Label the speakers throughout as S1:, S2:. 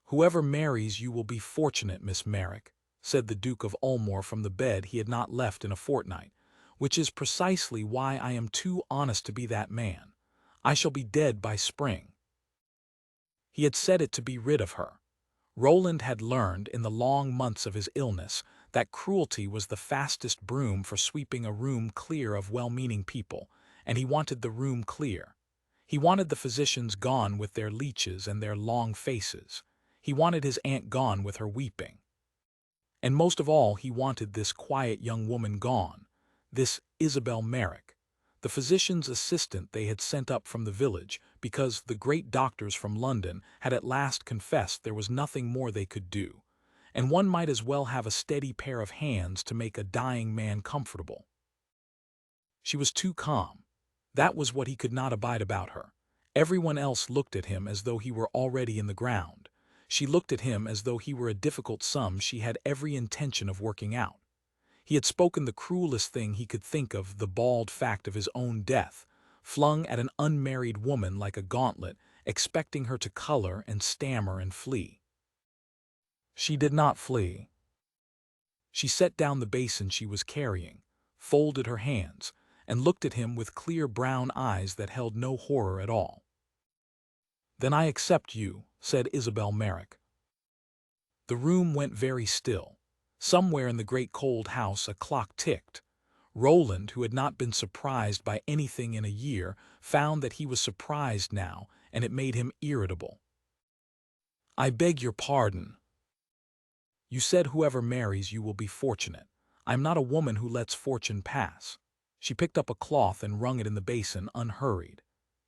S1: "Whoever marries you will be fortunate, Miss Merrick," said the Duke of Ulmore from the bed he had not left in a fortnight, "which is precisely why I am too honest to be that man. I shall be dead by spring." He had said it to be rid of her. Roland had learned in the long months of his illness that cruelty was the fastest broom for sweeping a room clear of well-meaning people, and he wanted the room clear. He wanted the physicians gone with their leeches and their long faces. He wanted his aunt gone with her weeping. And most of all, he wanted this quiet young woman gone, this Isabel Merrick, the physician's assistant they had sent up from the village because the great doctors from London had at last confessed there was nothing more they could do, and one might as well have a steady pair of hands to make a dying man comfortable. She was too calm. That was what he could not abide about her. Everyone else looked at him as though he were already in the ground. She looked at him as though he were a difficult sum she had every intention of working out. He had spoken the cruelest thing he could think of, the bald fact of his own death, flung at an unmarried woman like a gauntlet, expecting her to color and stammer and flee. She did not flee. She set down the basin she was carrying, folded her hands, and looked at him with clear brown eyes that held no horror at all. "Then I accept you," said Isabel Merrick. The room went very still. Somewhere in the great cold house a clock ticked. Roland, who had not been surprised by anything in a year, found that he was surprised now, and it made him irritable. "I beg your pardon. You said whoever marries you will be fortunate. I am not a woman who lets fortune pass." She picked up a cloth and wrung it in the basin, unhurried.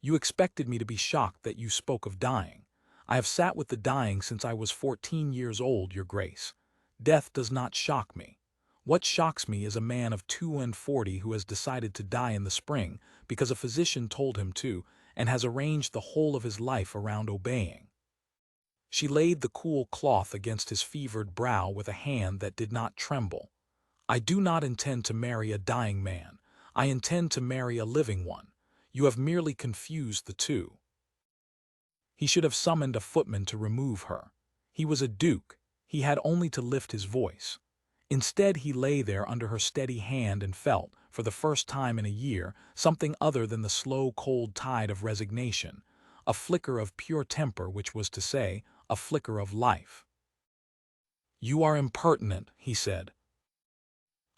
S1: "You expected me to be shocked that you spoke of dying. I have sat with the dying since I was 14 years old, your grace. Death does not shock me. What shocks me is a man of 42 who has decided to die in the spring because a physician told him to, and has arranged the whole of his life around obeying." She laid the cool cloth against his fevered brow with a hand that did not tremble. "I do not intend to marry a dying man. I intend to marry a living one. You have merely confused the two." He should have summoned a footman to remove her. He was a duke. He had only to lift his voice. Instead, he lay there under her steady hand and felt, for the first time in a year, something other than the slow, cold tide of resignation, a flicker of pure temper, which was to say, a flicker of life. "You are impertinent," he said.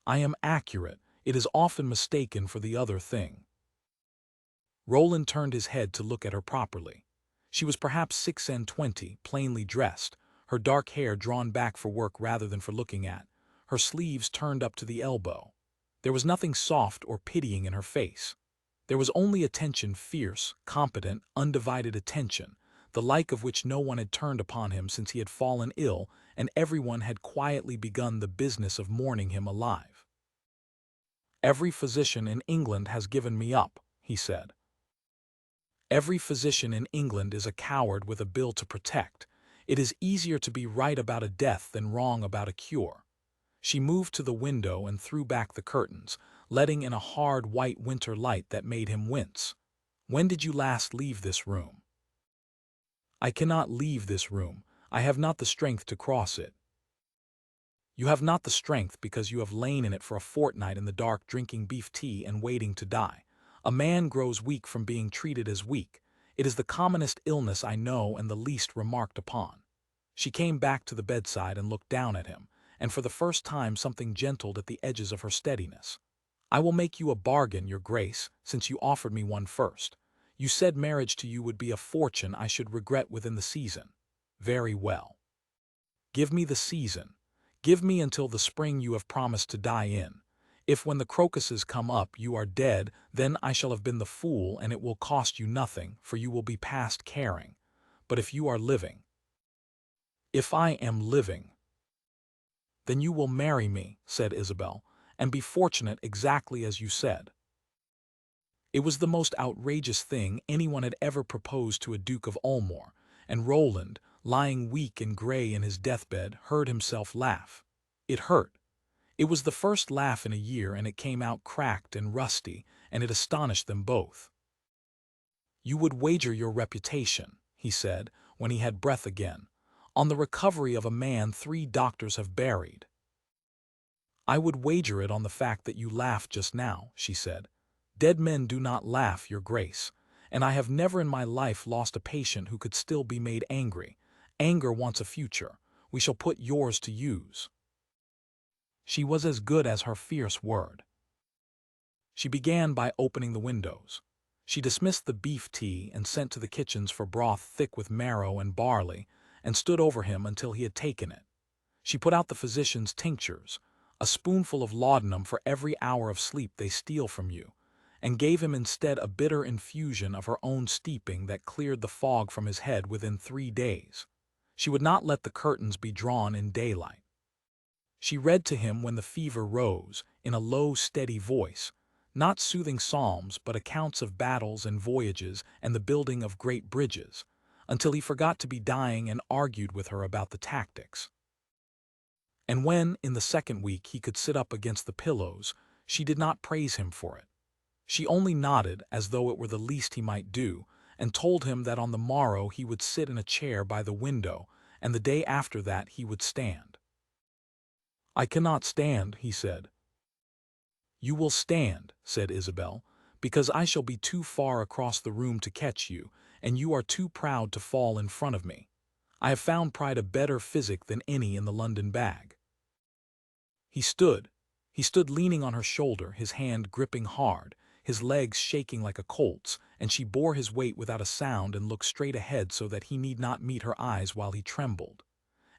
S1: "I am accurate. It is often mistaken for the other thing." Roland turned his head to look at her properly. She was perhaps 26, plainly dressed, her dark hair drawn back for work rather than for looking at, her sleeves turned up to the elbow. There was nothing soft or pitying in her face. There was only attention, fierce, competent, undivided attention, the like of which no one had turned upon him since he had fallen ill, and everyone had quietly begun the business of mourning him alive. "Every physician in England has given me up," he said. "Every physician in England is a coward with a bill to protect. It is easier to be right about a death than wrong about a cure." She moved to the window and threw back the curtains, letting in a hard white winter light that made him wince. "When did you last leave this room?" "I cannot leave this room. I have not the strength to cross it." "You have not the strength because you have lain in it for a fortnight in the dark drinking beef tea and waiting to die. A man grows weak from being treated as weak. It is the commonest illness I know and the least remarked upon." She came back to the bedside and looked down at him, and for the first time something gentled at the edges of her steadiness. "I will make you a bargain, your grace, since you offered me one first. You said marriage to you would be a fortune I should regret within the season. Very well. Give me the season. Give me until the spring you have promised to die in. If when the crocuses come up you are dead, then I shall have been the fool and it will cost you nothing, for you will be past caring. But if you are living—" "If I am living—" "Then you will marry me," said Isabel, "and be fortunate exactly as you said." It was the most outrageous thing anyone had ever proposed to a Duke of Ulmore, and Roland, lying weak and gray in his deathbed, heard himself laugh. It hurt. It was the first laugh in a year, and it came out cracked and rusty, and it astonished them both. "You would wager your reputation," he said, when he had breath again, on the recovery of a man 3 doctors have buried." "I would wager it on the fact that you laughed just now," she said. "Dead men do not laugh, your grace, and I have never in my life lost a patient who could still be made angry. Anger wants a future. We shall put yours to use." She was as good as her fierce word. She began by opening the windows. She dismissed the beef tea and sent to the kitchens for broth thick with marrow and barley, and stood over him until he had taken it. She put out the physician's tinctures, a spoonful of laudanum for every hour of sleep they steal from you, and gave him instead a bitter infusion of her own steeping that cleared the fog from his head within 3 days. She would not let the curtains be drawn in daylight. She read to him when the fever rose, in a low, steady voice, not soothing psalms but accounts of battles and voyages and the building of great bridges, until he forgot to be dying and argued with her about the tactics. And when, in the 2nd week, he could sit up against the pillows, she did not praise him for it. She only nodded as though it were the least he might do, and told him that on the morrow he would sit in a chair by the window, and the day after that he would stand. "I cannot stand," he said. "You will stand," said Isabel, "because I shall be too far across the room to catch you, and you are too proud to fall in front of me. I have found pride a better physic than any in the London bag." He stood leaning on her shoulder, his hand gripping hard, his legs shaking like a colt's, and she bore his weight without a sound and looked straight ahead so that he need not meet her eyes while he trembled.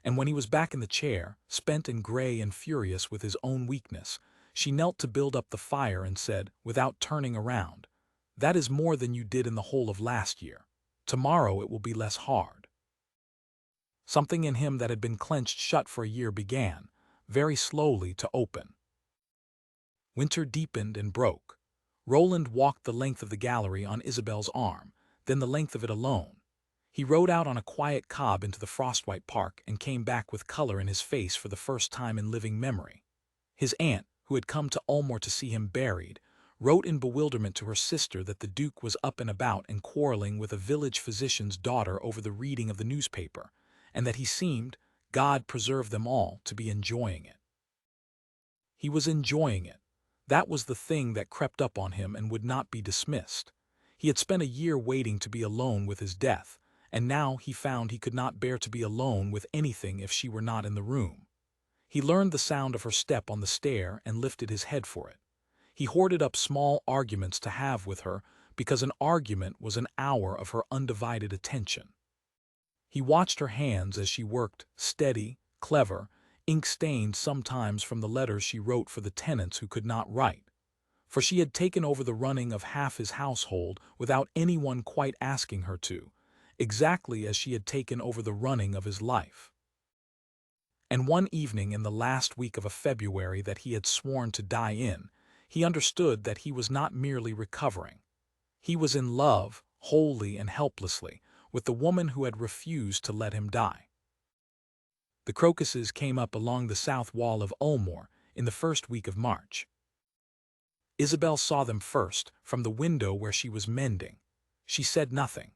S1: And when he was back in the chair, spent and gray and furious with his own weakness, she knelt to build up the fire and said, without turning around, "That is more than you did in the whole of last year. Tomorrow it will be less hard." Something in him that had been clenched shut for a year began, very slowly, to open. Winter deepened and broke. Roland walked the length of the gallery on Isabel's arm, then the length of it alone. He rode out on a quiet cob into the frostwhite park and came back with color in his face for the first time in living memory. His aunt, who had come to Ulmore to see him buried, wrote in bewilderment to her sister that the Duke was up and about and quarreling with a village physician's daughter over the reading of the newspaper, and that he seemed, God preserve them all, to be enjoying it. He was enjoying it. That was the thing that crept up on him and would not be dismissed. He had spent a year waiting to be alone with his death, and now he found he could not bear to be alone with anything if she were not in the room. He learned the sound of her step on the stair and lifted his head for it. He hoarded up small arguments to have with her because an argument was an hour of her undivided attention. He watched her hands as she worked, steady, clever, ink-stained sometimes from the letters she wrote for the tenants who could not write. For she had taken over the running of half his household without anyone quite asking her to, exactly as she had taken over the running of his life. And one evening in the last week of a February that he had sworn to die in, he understood that he was not merely recovering. He was in love, wholly and helplessly, with the woman who had refused to let him die. The crocuses came up along the south wall of Ulmore in the first week of March. Isabel saw them first, from the window where she was mending. She said nothing.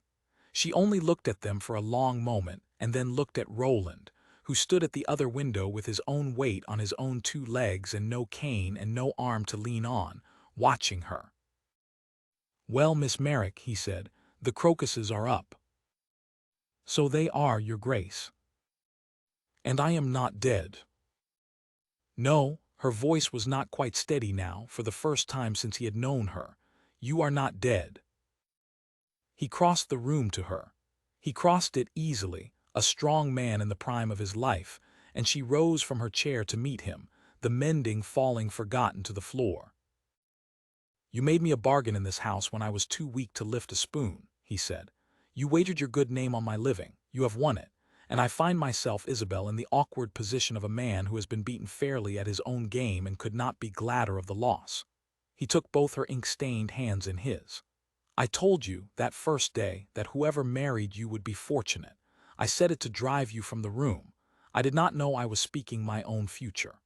S1: She only looked at them for a long moment and then looked at Roland, who stood at the other window with his own weight on his own 2 legs and no cane and no arm to lean on, watching her. "Well, Miss Merrick," he said, "the crocuses are up." "So they are, your grace." "And I am not dead." "No," her voice was not quite steady now, for the first time since he had known her. "You are not dead." He crossed the room to her. He crossed it easily, a strong man in the prime of his life, and she rose from her chair to meet him, the mending falling forgotten to the floor. "You made me a bargain in this house when I was too weak to lift a spoon," he said. "You wagered your good name on my living. You have won it. And I find myself, Isabel, in the awkward position of a man who has been beaten fairly at his own game and could not be gladder of the loss." He took both her ink-stained hands in his. "I told you, that first day, that whoever married you would be fortunate. I said it to drive you from the room. I did not know I was speaking my own future.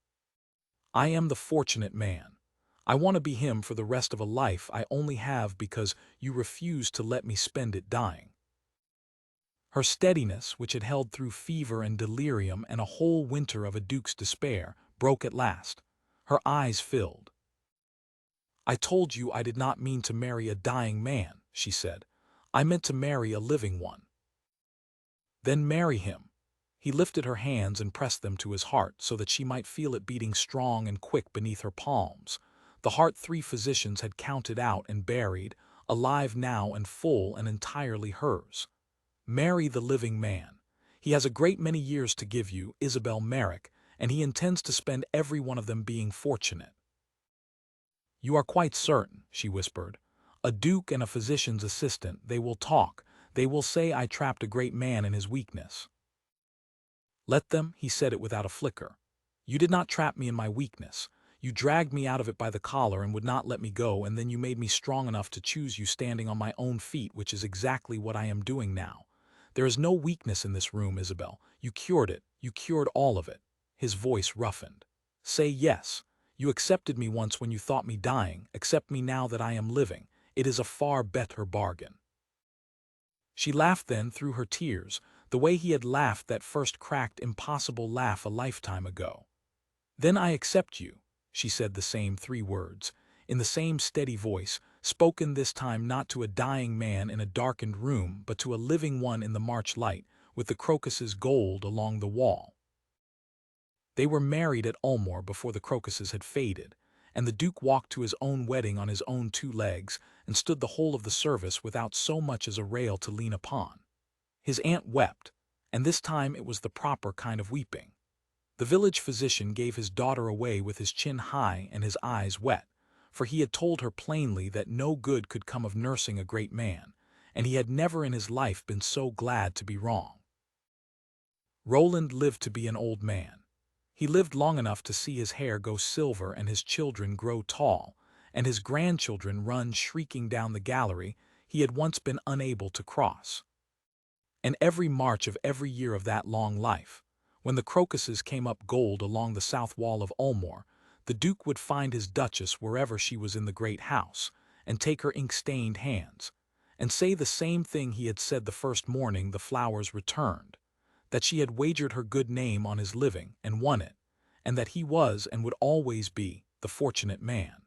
S1: I am the fortunate man. I want to be him for the rest of a life I only have because you refused to let me spend it dying." Her steadiness, which had held through fever and delirium and a whole winter of a duke's despair, broke at last. Her eyes filled. "I told you I did not mean to marry a dying man," she said. "I meant to marry a living one." "Then marry him." He lifted her hands and pressed them to his heart so that she might feel it beating strong and quick beneath her palms. The heart 3 physicians had counted out and buried, alive now and full and entirely hers. Marry the living man. He has a great many years to give you, Isabel Merrick, and he intends to spend every one of them being fortunate. "You are quite certain," she whispered. "A duke and a physician's assistant, they will talk. They will say I trapped a great man in his weakness." "Let them," he said it without a flicker. "You did not trap me in my weakness. You dragged me out of it by the collar and would not let me go, and then you made me strong enough to choose you standing on my own feet, which is exactly what I am doing now. There is no weakness in this room, Isabel. You cured it. You cured all of it." His voice roughened. "Say yes. You accepted me once when you thought me dying. Accept me now that I am living. It is a far better bargain." She laughed then through her tears, the way he had laughed that first cracked, impossible laugh a lifetime ago. "Then I accept you," she said the same 3 words, in the same steady voice, spoken this time not to a dying man in a darkened room, but to a living one in the March light, with the crocuses gold along the wall. They were married at Ulmore before the crocuses had faded, and the Duke walked to his own wedding on his own 2 legs, and stood the whole of the service without so much as a rail to lean upon. His aunt wept, and this time it was the proper kind of weeping. The village physician gave his daughter away with his chin high and his eyes wet, for he had told her plainly that no good could come of nursing a great man, and he had never in his life been so glad to be wrong. Roland lived to be an old man. He lived long enough to see his hair go silver and his children grow tall, and his grandchildren run shrieking down the gallery he had once been unable to cross. And every March of every year of that long life, when the crocuses came up gold along the south wall of Ulmore, the Duke would find his Duchess wherever she was in the great house, and take her ink-stained hands, and say the same thing he had said the first morning the flowers returned, that she had wagered her good name on his living and won it, and that he was and would always be the fortunate man.